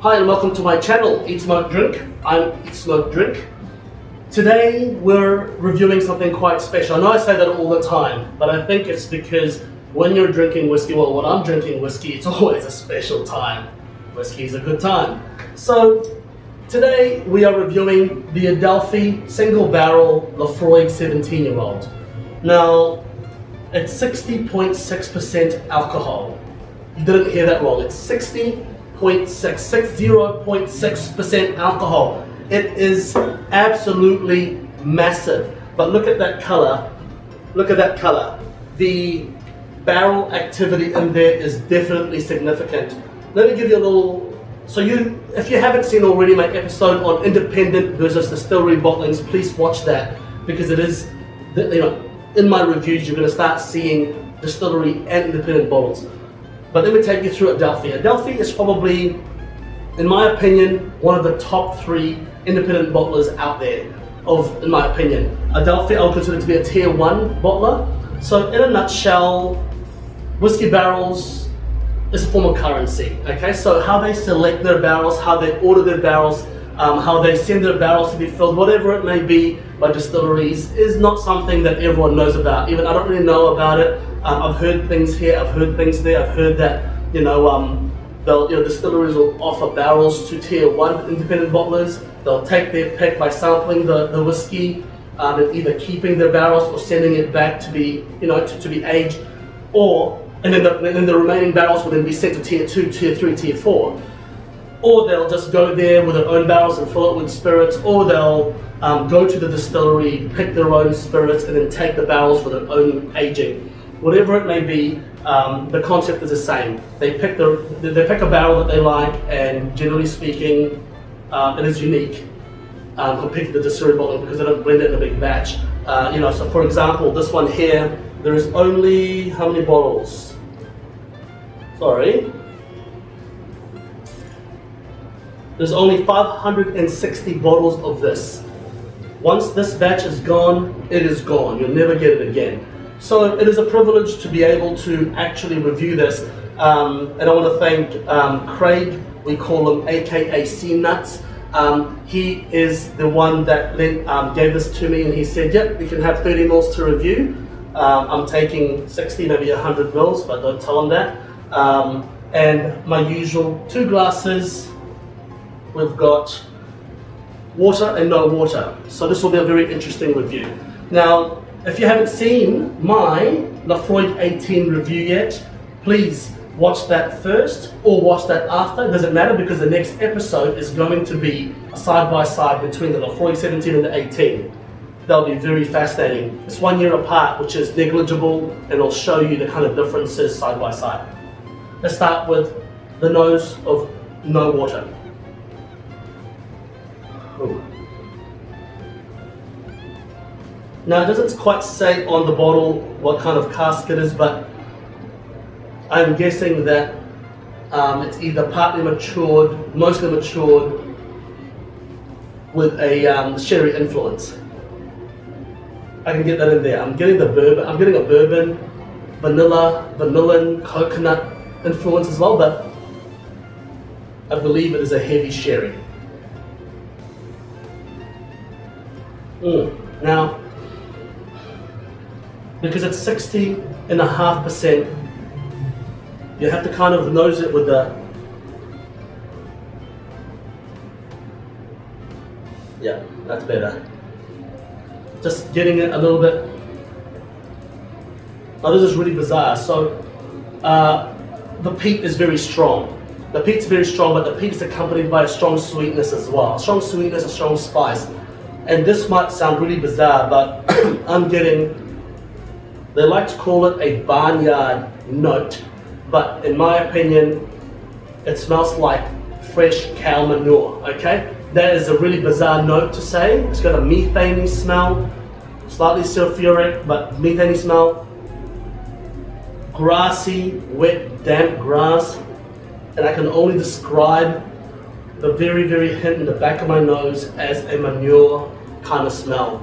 Hi and welcome to my channel, Eat Smoke Drink. I'm Eat Smoke Drink. Today we're reviewing something quite special. I know I say that all the time, but I think it's because when you're drinking whiskey, well, when I'm drinking whiskey, it's always a special time. Whiskey's a good time. So today we are reviewing the Adelphi Single Barrel Laphroaig 17-year-old. Now, it's 60.6% alcohol. You didn't hear that wrong. It's 60.6% alcohol. It is absolutely massive. But look at that color. Look at that color. The barrel activity in there is definitely significant. Let me give you a little. So if you haven't seen already my episode on independent versus distillery bottlings, please watch that, because it is, in my reviews you're going to start seeing distillery and independent bottles. But let me take you through Adelphi. Adelphi is probably, in my opinion, one of the top 3 independent bottlers out there, in my opinion. Adelphi I would consider to be a tier 1 bottler. So in a nutshell, whiskey barrels is a form of currency. Okay, so how they select their barrels, how they order their barrels, how they send their barrels to be filled, whatever it may be by distilleries, is not something that everyone knows about. Even I don't really know about it. I've heard things here, I've heard things there. I've heard that distilleries will offer barrels to tier 1 independent bottlers. They'll take their pick by sampling the whiskey and either keeping their barrels or sending it back to be to be aged, and then the remaining barrels will then be sent to tier 2, tier 3, tier 4. Or they'll just go there with their own barrels and fill it with spirits, or they'll go to the distillery, pick their own spirits, and then take the barrels for their own aging. Whatever it may be, the concept is the same. They pick a barrel that they like, and generally speaking, it is unique compared to the distillery bottle because they don't blend it in a big batch. So for example, this one here, there is only how many bottles? Sorry. There's only 560 bottles of this. Once this batch is gone, it is gone. You'll never get it again. So it is a privilege to be able to actually review this. And I want to thank Craig, we call him AKA C Nuts. He is the one that gave this to me, and he said, yep, you can have 30 mils to review. I'm taking 60, maybe 100 mils, but don't tell him that. And my usual 2 glasses. We've got water and no water. So this will be a very interesting review. Now, if you haven't seen my Laphroaig 18 review yet, please watch that first or watch that after. It doesn't matter, because the next episode is going to be a side-by-side between the Laphroaig 17 and the 18. That'll be very fascinating. It's 1 year apart, which is negligible, and it'll show you the kind of differences side by side. Let's start with the nose of no water. Ooh. Now, it doesn't quite say on the bottle what kind of cask it is, but I'm guessing that it's either partly matured, mostly matured, with a sherry influence. I can get that in there. I'm getting a bourbon, vanillin, coconut influence as well, but I believe it is a heavy sherry. Now, because it's 60.5%, you have to kind of nose it with yeah, that's better. Just getting it a little bit. Now this is really bizarre. So the peat is very strong. The peat's very strong, but the peat is accompanied by a strong sweetness as well. A strong sweetness, a strong spice. And this might sound really bizarre, but they like to call it a barnyard note, but in my opinion, it smells like fresh cow manure, okay? That is a really bizarre note to say. It's got a methane smell, slightly sulfuric, but methane smell. Grassy, wet, damp grass, and I can only describe the very, very hint in the back of my nose as a manure kind of smell.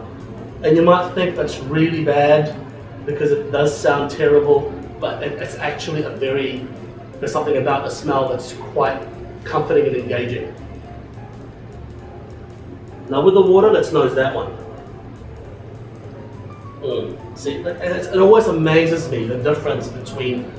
And you might think that's really bad because it does sound terrible, but it's actually there's something about the smell that's quite comforting and engaging. Now with the water, let's nose that one. See, it always amazes me the difference between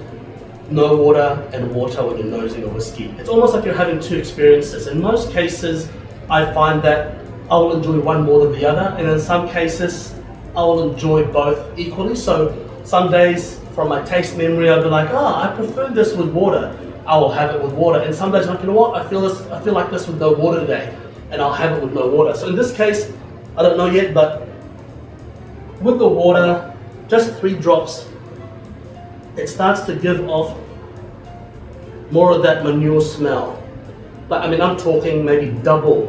no water and water when you're nosing a whiskey. It's almost like you're having two experiences. In most cases, I find that I will enjoy one more than the other, and in some cases, I will enjoy both equally. So some days, from my taste memory, I'll be like, oh, I prefer this with water. I will have it with water. And some days I'm like, you know what, I feel like this with no water today, and I'll have it with no water. So in this case, I don't know yet, but with the water, just 3 drops, it starts to give off more of that manure smell. But I mean, I'm talking maybe double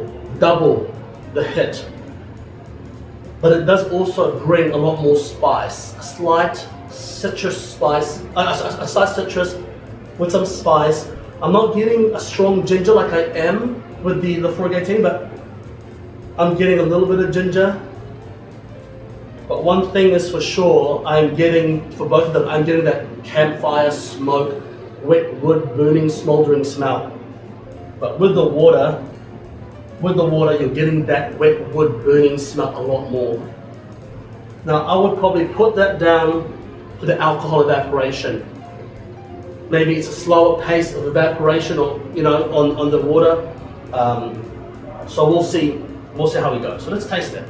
the hit. But it does also bring a lot more spice, a slight citrus spice, a slight citrus with some spice. I'm not getting a strong ginger like I am with the Laphroaig 18, but I'm getting a little bit of ginger. But one thing is for sure, I'm getting, for both of them, I'm getting that campfire smoke, wet wood, burning, smouldering smell. But with the water, you're getting that wet wood burning smell a lot more. Now, I would probably put that down to the alcohol evaporation. Maybe it's a slower pace of evaporation, or on the water. So we'll see how we go. So let's taste it.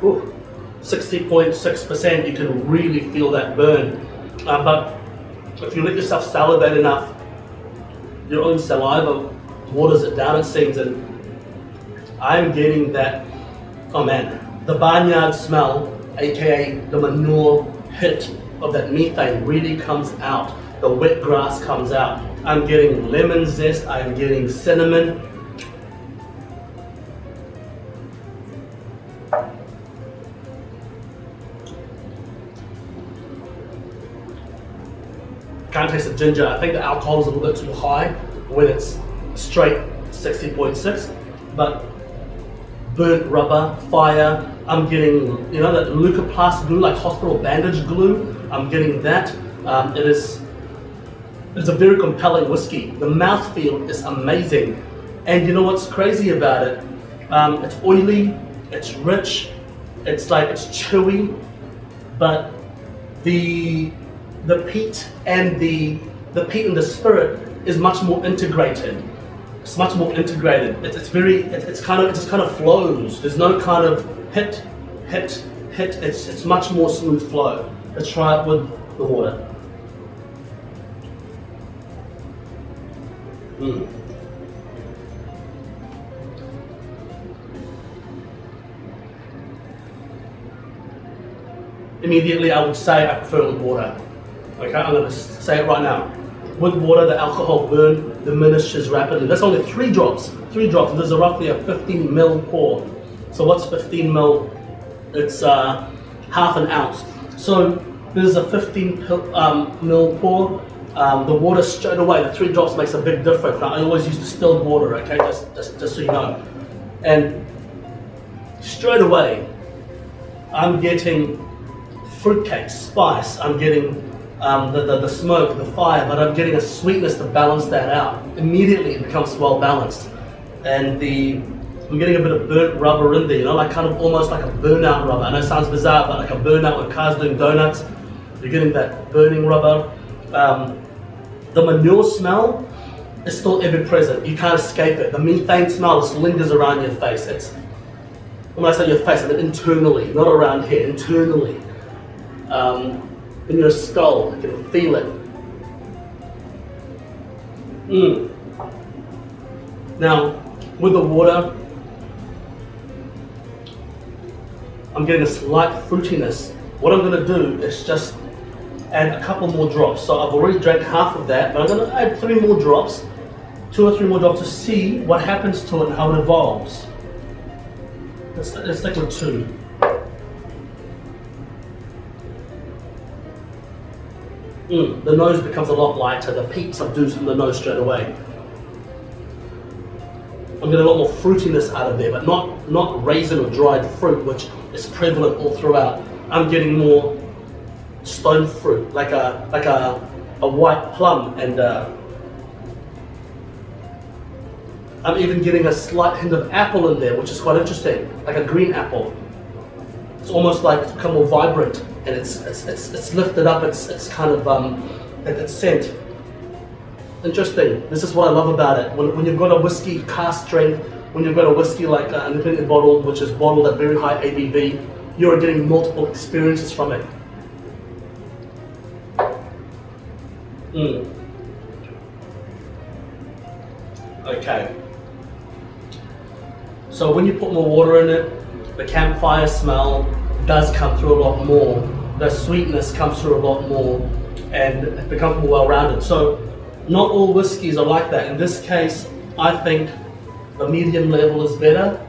Ooh, 60.6%, you can really feel that burn. But if you let yourself salivate enough, your own saliva waters it down, it seems, and I'm getting that, oh man, the barnyard smell, aka the manure hit of that methane really comes out. The wet grass comes out. I'm getting lemon zest, I'm getting cinnamon. Can't taste the ginger. I think the alcohol is a little bit too high when it's straight 60.6, but burnt rubber, fire, I'm getting, that leucoplast glue, like hospital bandage glue, I'm getting that. It's a very compelling whiskey. The mouthfeel is amazing. And you know what's crazy about it? It's oily, it's rich, it's chewy, but the peat and the spirit is much more integrated. It's much more integrated. It just kind of flows. There's no kind of hit. It's much more smooth flow. Let's try it with the water. Immediately, I would say I prefer it with water. Okay, I'm going to say it right now. With water, the alcohol burn diminishes rapidly. That's only 3 drops. 3 drops. There's roughly a 15 ml pour. So what's 15 ml? It's half an ounce. So there's a 15 ml pour. The water straight away, the 3 drops makes a big difference. Now, I always use distilled water, okay, just so you know. And straight away, I'm getting fruitcake, spice, I'm getting the smoke, the fire, but I'm getting a sweetness to balance that out. Immediately it becomes well balanced. And I'm getting a bit of burnt rubber in there, like kind of almost like a burnout rubber. I know it sounds bizarre, but like a burnout when cars doing donuts, you're getting that burning rubber. The manure smell is still ever present. You can't escape it. The methane smell just lingers around your face. When I say your face, I mean internally, not around here, internally. In your skull, you can feel it. Now, with the water, I'm getting a slight fruitiness. What I'm going to do is just add a couple more drops. So I've already drank half of that, but I'm going to add 3 more drops, 2 or 3 more drops to see what happens to it and how it evolves. Let's stick with 2. The nose becomes a lot lighter. The peat subdues from the nose straight away. I'm getting a lot more fruitiness out of there, but not raisin or dried fruit, which is prevalent all throughout. I'm getting more stone fruit, like a white plum, and I'm even getting a slight hint of apple in there, which is quite interesting, like a green apple. It's almost like it's become more vibrant, and it's lifted up. It's kind of its scent. Interesting. This is what I love about it. When you've got a whiskey cask strength, when you've got a whiskey like an independent bottle, which is bottled at very high ABV, you are getting multiple experiences from it. Okay. So when you put more water in it, the campfire smell does come through a lot more. The sweetness comes through a lot more, and it becomes more well-rounded. So not all whiskies are like that. In this case, I think the medium level is better.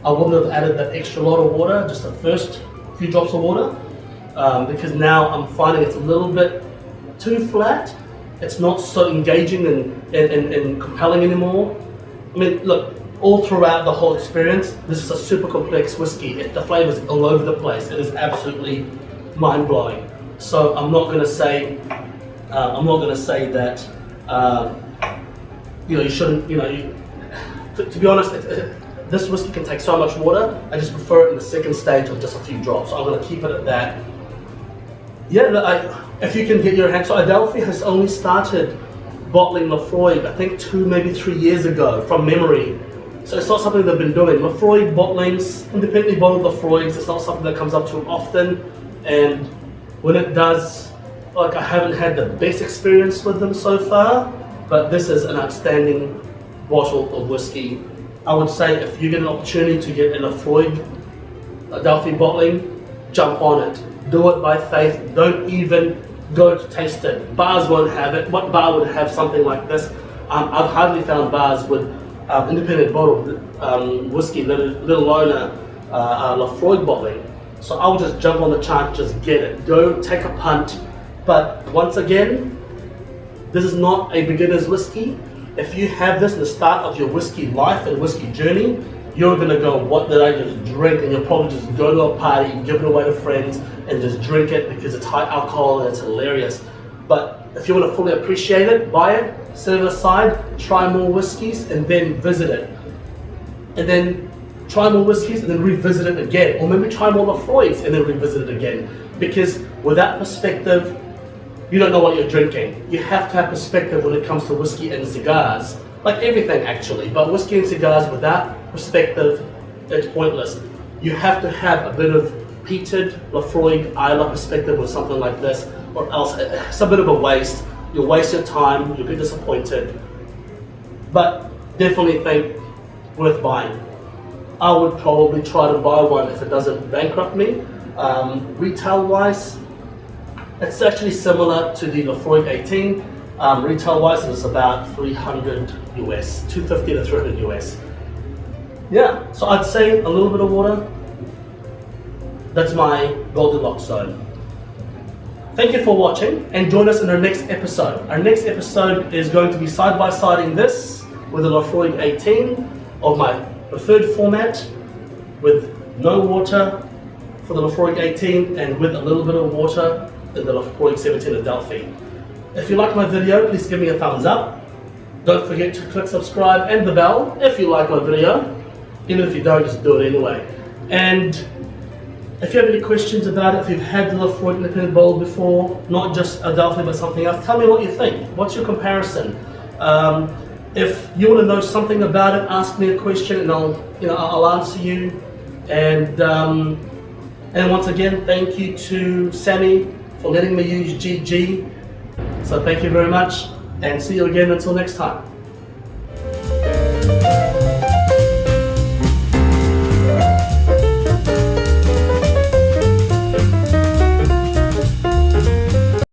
I wouldn't have added that extra lot of water, just the first few drops of water, because now I'm finding it's a little bit too flat. It's not so engaging and compelling anymore. I mean, look, all throughout the whole experience, this is a super complex whiskey. The flavors all over the place. It is absolutely mind-blowing. So I'm not going to say that you shouldn't. To be honest, this whiskey can take so much water. I just prefer it in the second stage of just a few drops. So I'm going to keep it at that. Yeah, if you can get your hands. So Adelphi has only started bottling Laphroaig, I think 2, maybe 3 years ago, from memory. So it's not something they've been doing. Laphroaig bottlings, independently bottled Laphroaigs, it's not something that comes up too often. And when it does, I haven't had the best experience with them so far, but this is an outstanding bottle of whiskey. I would say if you get an opportunity to get a Laphroaig Adelphi bottling, jump on it. Do it by faith. Don't even go to taste it. Bars won't have it. What bar would have something like this? I've hardly found bars with independent bottled whiskey, let alone Laphroaig bottling. So I'll just jump on the chance, just get it. Don't take a punt. But once again, this is not a beginner's whiskey. If you have this at the start of your whiskey life and whiskey journey, you're gonna go, what did I just drink? And you'll probably just go to a party, give it away to friends, and just drink it because it's high alcohol and it's hilarious. But if you want to fully appreciate it, buy it, set it aside, try more whiskeys, and then visit it. And then try more whiskeys and then revisit it again. Or maybe try more Laphroaigs and then revisit it again. Because without perspective, you don't know what you're drinking. You have to have perspective when it comes to whiskey and cigars. Like everything actually, but whiskey and cigars without perspective, it's pointless. You have to have a bit of peated Laphroaig Isla perspective with something like this, or else it's a bit of a waste. You'll waste your time, you'll be disappointed. But definitely think worth buying. I would probably try to buy one if it doesn't bankrupt me. Retail wise, it's actually similar to the Laphroaig 18. Retail wise, it's about 300 US, 250 to 300 US. Yeah, so I'd say a little bit of water. That's my Goldilocks zone. Thank you for watching, and join us in our next episode. Our next episode is going to be side-by-siding this with the Laphroaig 18 of my preferred format, with no water for the Laphroaig 18 and with a little bit of water in the Laphroaig 17 Adelphi. If you like my video, please give me a thumbs up. Don't forget to click subscribe and the bell if you like my video. Even if you don't, just do it anyway. And if you have any questions about it, if you've had the Laphroaig independent bottle before, not just Adelphi but something else, tell me what you think. What's your comparison? If you want to know something about it, ask me a question and I'll answer you. And once again, thank you to Sammy for letting me use GG. So thank you very much, and see you again until next time.